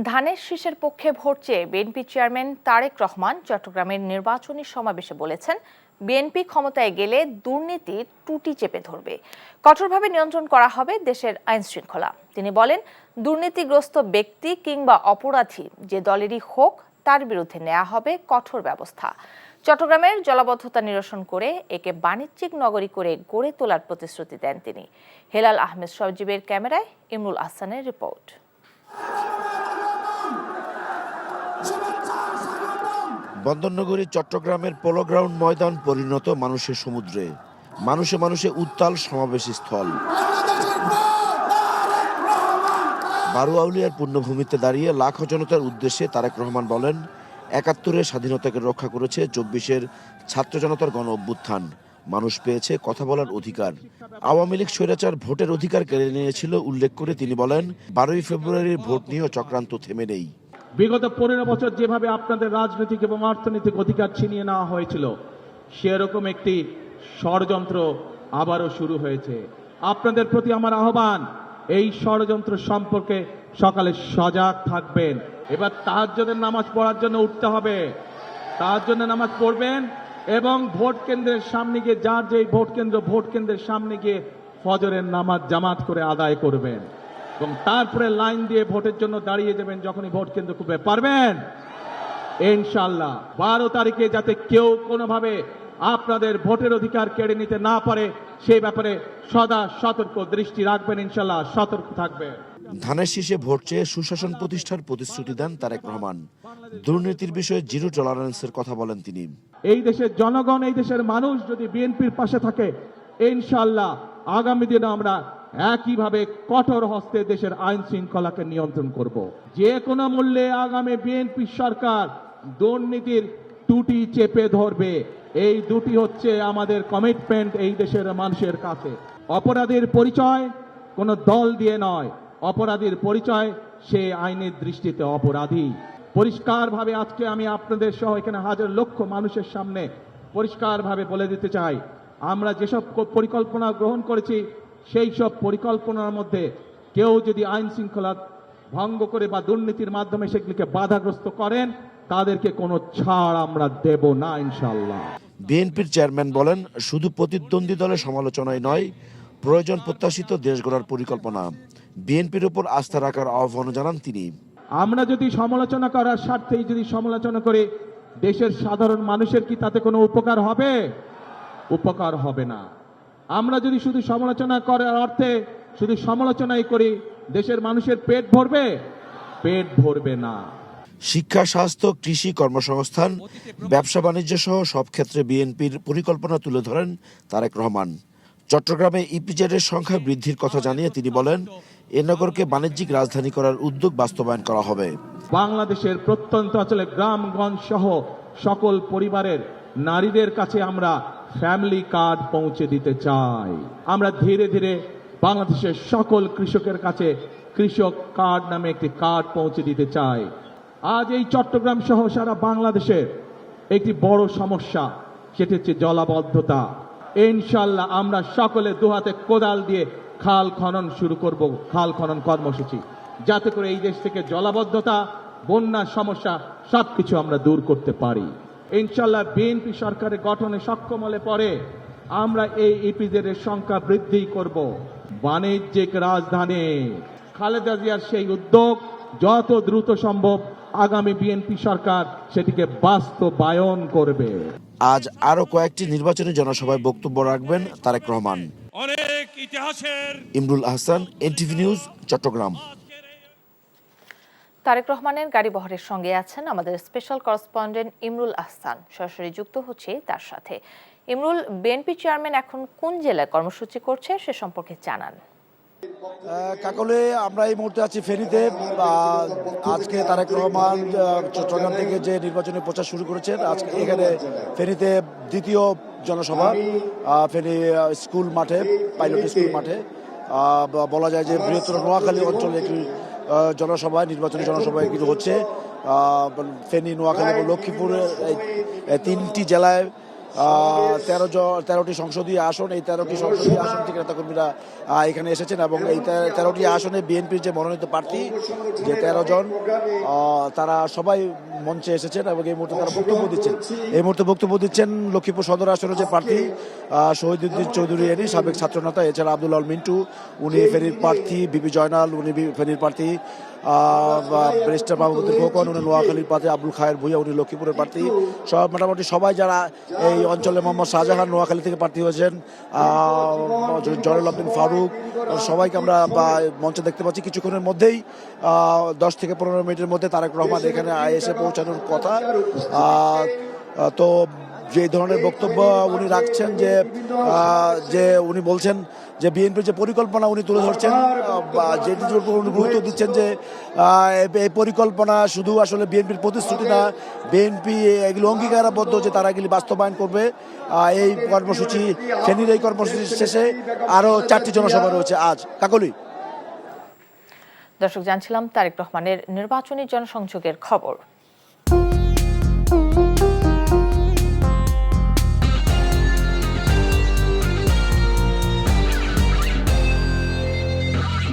ধানের শীষের পক্ষে ভোট চেয়ে বিএনপি চেয়ারম্যান তারেক রহমান চট্টগ্রামের নির্বাচনী সমাবেশে বলেছেন, বিএনপি ক্ষমতায় গেলে দুর্নীতির টুটি চেপে ধরবে, কঠোরভাবে নিয়ন্ত্রণ করা হবে দেশের আইন শৃঙ্খলা। তিনি বলেন, দুর্নীতিগ্রস্ত ব্যক্তি কিংবা অপরাধী যে দলেরই হোক তার বিরুদ্ধে নেওয়া হবে কঠোর ব্যবস্থা। চট্টগ্রামের জলাবদ্ধতা নিরসন করে একে বাণিজ্যিক নগরী করে গড়ে তোলার প্রতিশ্রুতি দেন তিনি। হেলাল আহমেদ সজীবের ক্যামেরায় ইমরুল আহসানের রিপোর্ট। বন্দরনগরী চট্টগ্রামের পোলো গ্রাউন্ড ময়দান পরিণত মানুষের সমুদ্রে, মানুষে মানুষে উত্তাল সমাবেশী স্থল। বারুয়াউলিয়ার পুণ্যভূমিতে দাঁড়িয়ে লাখো জনতার উদ্দেশ্যে তারেক রহমান বলেন, ৭১-এর স্বাধীনতাকে রক্ষা করেছে ২৪-এর ছাত্র জনতার গণ অভ্যুত্থান। মানুষ পেয়েছে কথা বলার অধিকার। আওয়ামী লীগ স্বৈরাচার ভোটের অধিকার কেড়ে নিয়েছিল উল্লেখ করে তিনি বলেন, ১২ই ফেব্রুয়ারির ভোট নিয়েও চক্রান্ত থেমে নেই। বিগত ১৫ বছর যেভাবে আপনাদের রাজনৈতিক এবং অর্থনৈতিক অধিকার ছিনিয়ে নেওয়া হয়েছিল, সেরকম একটি ষড়যন্ত্র আবারও শুরু হয়েছে। আপনাদের প্রতি আমার আহ্বান, এই ষড়যন্ত্র সম্পর্কে সকালে সজাগ থাকবেন। এবার তাহাজ্জুদের নামাজ পড়ার জন্য উঠতে হবে, তাহাজ্জুদের নামাজ পড়বেন এবং ভোট কেন্দ্রের সামনে গিয়ে যার যে ভোট কেন্দ্রের সামনে গিয়ে ফজরের নামাজ জামাত করে আদায় করবেন এবং তারপরে লাইন দিয়ে ভোটের জন্য দাঁড়িয়ে যাবেন যখনই ভোট কেন্দ্র খুঁজবে। পারবেন ইনশাআল্লাহ। ১২ তারিখে যাতে কেউ কোনোভাবে আপনাদের ভোটের অধিকার কেড়ে নিতে না পারে সেই ব্যাপারে সদা সতর্ক দৃষ্টি রাখবেন, ইনশাআল্লাহ সতর্ক থাকবেন। ধানের শীষে ভোট চেয়ে সুশাসন প্রতিষ্ঠার প্রতিশ্রুতি দেন তারেক রহমান। দুর্নীতির বিষয়ে জিরো টলারেন্সের কথা বলেন তিনি। এই দেশের জনগণ, এই দেশের মানুষ যদি বিএনপির পাশে থাকে, ইনশাআল্লাহ আগামী দিনে আমরা একইভাবে কঠোর হস্তে দেশের আইন শৃঙ্খলাকে নিয়ন্ত্রণ করব। যে কোনো মূল্যে আগামী বিএনপি সরকার দুর্নীতির টুটি চেপে ধরবে। এই দুটি হচ্ছে আমাদের কমিটমেন্ট এই দেশের মানুষের কাছে। অপরাধীর পরিচয় কোনো দল দিয়ে নয়, অপরাধীর পরিচয় সে আইনের দৃষ্টিতে অপরাধী। পরিষ্কারভাবে আজকে আমি আপনাদের সহ এখানে হাজার লক্ষ মানুষের সামনে পরিষ্কারভাবে বলে দিতে চাই, আমরা যেসব পরিকল্পনা গ্রহণ করেছি সেই সব পরিকল্পনার মধ্যে কেউ যদি আইন শৃঙ্খলা ভঙ্গ করে বা দুর্নীতির মাধ্যমে সেগুলিকে বাধাগ্রস্ত করেন, তাদেরকে কোনো ছাড় আমরা দেব না ইনশাআল্লাহ। বিএনপির চেয়ারম্যান বলেন, শুধু প্রতিদ্বন্দ্বী দলের সমালোচনায় নয়, প্রয়োজন প্রত্যাশিত দেশ গড়ার পরিকল্পনা। বিএনপির উপর আস্থা রাখার আহ্বান জানান তিনি। আমরা যদি সমালোচনা করার স্বার্থেই যদি সমালোচনা করে দেশের সাধারণ মানুষের কি তাতে কোনো উপকার হবে? উপকার হবে না। আমরা যদি শুধু সমালোচনা করার অর্থে শুধু সমালোচনাই করি, দেশের মানুষের পেট ভরবে? পেট ভরবে না। শিক্ষা, স্বাস্থ্য, কৃষি, কর্মসংস্থান, ব্যবসা বাণিজ্য সহ সব ক্ষেত্রে বিএনপির পরিকল্পনা তুলে ধরেন তারেক রহমান। চট্টগ্রামে ইপিজেডের সংখ্যা বৃদ্ধির কথা জানিয়ে তিনি বলেন, এ নগরকে বাণিজ্যিক রাজধানী করার উদ্যোগ বাস্তবায়ন করা হবে। বাংলাদেশের প্রত্যন্ত অঞ্চলে গ্রামগঞ্জ সহ সকল পরিবারের নারীদের কাছে আমরা ফ্যামিলি কার্ড পৌঁছে দিতে চাই। আমরা ধীরে ধীরে বাংলাদেশের সকল কৃষকের কাছে কৃষক কার্ড নামে একটি কার্ড পৌঁছে দিতে চাই। আজ এই চট্টগ্রাম সহ সারা বাংলাদেশের একটি বড় সমস্যা, সেটি হচ্ছে জলাবদ্ধতা। ইনশাআল্লাহ আমরা সকলে দুহাতে কোদাল দিয়ে খাল খনন শুরু করব, খাল খনন কর্মসূচি, যাতে করে এই দেশ থেকে জলাবদ্ধতা, বন্যার সমস্যা সবকিছু আমরা দূর করতে পারি। ইনশাআল্লাহ বিএনপি সরকারের গঠনে সক্ষম হলে পরে আমরা এই ইপিজেডের সংখ্যা বৃদ্ধি করব। বাণিজ্যিক রাজধানী খালেদা জিয়ার সেই উদ্যোগ যত দ্রুত সম্ভব আগামী বিএনপি সরকার সেটিকে বাস্তবায়ন করবে। আজ আরো কয়েকটি নির্বাচনী জনসভায় বক্তব্য রাখবেন তারেক রহমান। অনেক ইতিহাসের ইমরুল আহসান, এনটিভি নিউজ, চট্টগ্রাম। তারেক রহমানের গাড়ি বহরের সঙ্গে আছেন আমাদের স্পেশাল করেসপন্ডেন্ট ইমরুল আহসান। সরাসরি যুক্ত হচ্ছে তার সাথে। ইমরুল, বিএনপি চেয়ারম্যান এখন কোন জেলায় কর্মসূচি করছে সে সম্পর্কে জানান। কাকলে আমরা এই মুহূর্তে আছি ফেনীতে। আজকে তারেক রহমান চট্টগ্রাম থেকে যে নির্বাচনী প্রচার শুরু করেছেন, আজকে এখানে ফেনীতে দ্বিতীয় জনসভা, ফেনী স্কুল মাঠে, পাইলট স্কুল মাঠে। বলা যায় যে বৃহত্তর নোয়াখালী অঞ্চলে একটি জনসভায়, নির্বাচনী জনসভায় কিন্তু হচ্ছে। ফেনী, নোয়াখালী এবং লক্ষ্মীপুরের তিনটি জেলায় তেরোটি সংসদীয় আসন, এই 13টি সংসদীয় আসন থেকে নেতাকর্মীরা এখানে এসেছেন এবং এই 13টি আসনে বিএনপির যে মনোনীত প্রার্থী যে 13 জন তারা সবাই মঞ্চে এসেছেন এবং এই মুহূর্তে তারা বক্তব্য দিচ্ছেন। এই মুহূর্তে বক্তব্য দিচ্ছেন লক্ষ্মীপুর সদর আসনের যে প্রার্থী শহীদুদ্দিন চৌধুরী এনি, সাবেক ছাত্রনেতা, এছাড়া আব্দুল আল মিন্টু, উনি ফেনীর প্রার্থী, বিবি জয়নাল, উনি ফেনীর প্রার্থী, ব্যারিস্টার মাহমুদুদ্দিন খোকন, উনি নোয়াখালীর প্রার্থী, আব্দুল খায়ের ভুইয়া, উনি লক্ষ্মীপুরের প্রার্থী। সব মোটামুটি সবাই যারা এই অঞ্চলে, মোহাম্মদ শাহজাহান নোয়াখালী থেকে প্রার্থী হয়েছেন, জয়নুল আবদিন ফারুক, সবাইকে আমরা মঞ্চে দেখতে পাচ্ছি। কিছুক্ষণের মধ্যেই 10 থেকে 15 মিনিটের মধ্যে তারেক রহমান এখানে এসে পৌঁছানোর কথা। তো যে ধরনের বক্তব্য উনি রাখছেন, যে উনি বলছেন যে বিএনপির যে পরিকল্পনা উনি তুলে ধরছেন, যেটির উপর উনি গুরুত্ব দিচ্ছেন যে এই পরিকল্পনা শুধু আসলে বিএনপির প্রতিশ্রুতি না, বিএনপি এগুলো অঙ্গীকারবদ্ধ যে তারা এগুলি বাস্তবায়ন করবে। এই কর্মসূচি, ফেনীর এই কর্মসূচি শেষে আরও 4টি জনসভা রয়েছে আজ। কাকলি। দর্শক, জানছিলাম তারেক রহমানের নির্বাচনী জনসংযোগের খবর।